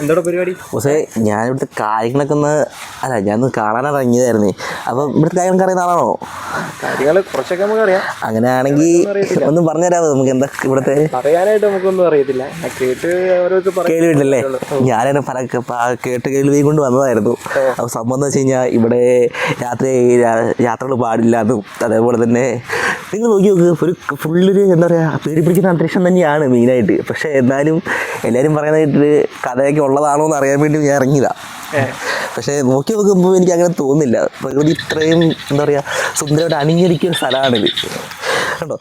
എന്താ പരിപാടി? പക്ഷേ ഞാനിവിടുത്തെ കാര്യങ്ങളൊക്കെ ഞാനൊന്ന് കാണാനിറങ്ങിയതായിരുന്നേ. അപ്പം ഇവിടുത്തെ കാര്യങ്ങളൊക്കെ അറിയുന്ന ആളാണോ? കാര്യങ്ങൾ കുറച്ചൊക്കെ നമുക്ക് അറിയാം. അങ്ങനെയാണെങ്കിൽ ഒന്നും പറഞ്ഞുതരാമോ നമുക്ക് എന്താ ഇവിടുത്തെ? പറയാനായിട്ട് നമുക്കൊന്നും അറിയത്തില്ല, കേൾവിട്ടല്ലേ. ഞാനതിനെ പല കേട്ട് കേൾവിയും കൊണ്ട് വന്നതായിരുന്നു. അപ്പോൾ സംഭവം എന്ന് വെച്ച് കഴിഞ്ഞാൽ ഇവിടെ യാത്രകൾ പാടില്ല എന്നും അതേപോലെ തന്നെ നിങ്ങൾ നോക്കി നോക്ക്, ഒരു ഫുള്ളൊരു എന്താ പറയുക പേടി പിടിക്കുന്ന അന്തരീക്ഷം തന്നെയാണ് മെയിനായിട്ട്. പക്ഷേ എന്നാലും എല്ലാവരും പറയുന്നതായിട്ട് കഥയൊക്കെ ഉള്ളതാണോ എന്ന് അറിയാൻ വേണ്ടി ഞാൻ ഇറങ്ങിയതാണ്. പക്ഷേ നോക്കി നോക്കുമ്പോൾ എനിക്ക് അങ്ങനെ തോന്നുന്നില്ല. പ്രകൃതി ഇത്രയും എന്താ പറയുക സുന്ദരമായിട്ട് അണിഞ്ഞൊരുക്കിയ സ്ഥലമാണിത് കണ്ടോ.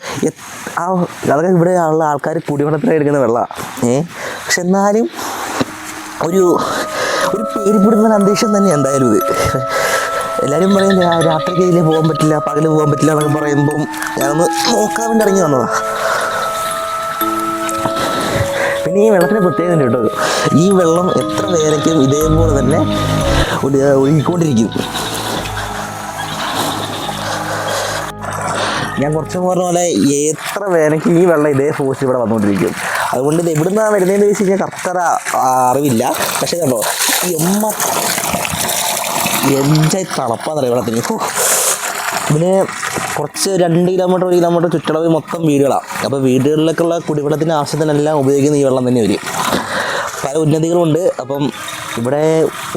അതൊക്കെ ഇവിടെ ഉള്ള ആൾക്കാർ കുടിവെള്ളത്തിനായി എടുക്കുന്ന വെള്ളമാണ്. പക്ഷെ എന്നാലും ഒരു പേടിപ്പെടുന്ന അന്തരീക്ഷം തന്നെ എന്തായാലും ഇത്. എല്ലാവരും പറയും രാത്രിക്ക് ഇതിലേ പോകാൻ പറ്റില്ല, പകല് പോകാൻ പറ്റില്ല എന്നൊക്കെ പറയുമ്പം ഞാനൊന്ന് നോക്കാൻ വേണ്ടി ഇറങ്ങി വന്നതാണ്. പിന്നെ ഈ വെള്ളത്തിന് പ്രത്യേകത ഉണ്ട് കേട്ടോ. ഈ വെള്ളം എത്ര വേനയ്ക്കും ഇതേപോലെ തന്നെ ഒഴുകിക്കൊണ്ടിരിക്കും. ഞാൻ കുറച്ച് പറഞ്ഞ പോലെ എത്ര വേനയ്ക്കും ഈ വെള്ളം ഇതേ ഫോഴ്സ് ഇവിടെ വന്നുകൊണ്ടിരിക്കും. അതുകൊണ്ട് ഇത് എവിടുന്നാണ് വരുന്നതെന്ന് വെച്ച് കഴിഞ്ഞാൽ കറക്റ്റ് അറിവില്ല. പക്ഷേ കണ്ടോ എഞ്ചായി തണുപ്പാന്നറിയാം വെള്ളത്തിന്. പിന്നെ കുറച്ച് 2 കിലോമീറ്റർ 1 കിലോമീറ്റർ ചുറ്റളവ് മൊത്തം വീടുകളാണ്. അപ്പോൾ വീടുകളിലേക്കുള്ള കുടിവെള്ളത്തിൻ്റെ ആവശ്യത്തിനെല്ലാം ഉപയോഗിക്കുന്ന ഈ വെള്ളം തന്നെ വരും. പല ഉന്നതികളുമുണ്ട്. അപ്പം ഇവിടെ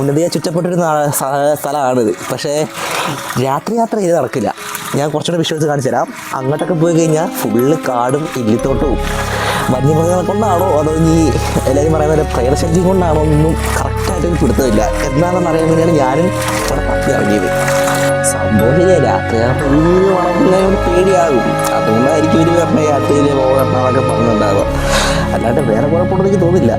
ഉന്നതിയെ ചുറ്റപ്പെട്ടൊരു സ്ഥലമാണിത്. പക്ഷേ രാത്രി യാത്ര ചെയ്ത് നടക്കില്ല. ഞാൻ കുറച്ചുകൂടെ വിശ്വസിച്ച് കാണിച്ചു തരാം. അങ്ങോട്ടൊക്കെ പോയി കഴിഞ്ഞാൽ ഫുള്ള് കാടും ഇല്ലിത്തോട്ടവും വന്യമൃഗങ്ങളെ കൊണ്ടാണോ അതോ ഈ എല്ലാവരും പറയുന്ന പോലെ പ്രേതശല്യം കൊണ്ടാണോ ഒന്നും കറക്റ്റായിട്ട് പിടുത്തമില്ല. എന്താണെന്ന് അറിയാൻ വേണ്ടിയാണ് ഞാനും ഇവിടെ തപ്പി ഇറങ്ങിയത്. സംഭവം ശരിയാ, രാത്രി വളർത്തുന്നതിനോട് പേടിയാകും. അതുകൊണ്ടായിരിക്കും ഇവർ പറഞ്ഞ യാത്രയിൽ പോകണമെന്നൊക്കെ പറഞ്ഞിട്ടുണ്ടാകുക. അല്ലാണ്ട് വേറെ കുഴപ്പമുണ്ടെന്ന് എനിക്ക് തോന്നില്ല.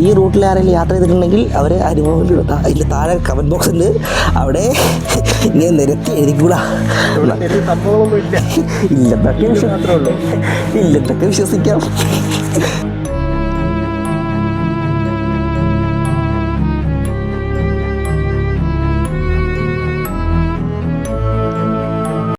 ഈ റൂട്ടിൽ ആരെങ്കിലും യാത്ര ചെയ്തിട്ടുണ്ടെങ്കിൽ അവർ അനുഭവം അതിൽ താഴെ കമൻറ്റ് ബോക്സ് ഉണ്ട്, അവിടെ ഇങ്ങനെ നിരത്തി എഴുതിക്കൂടാ. ഇല്ലെന്നൊക്കെ വിശ്വസിക്കാം.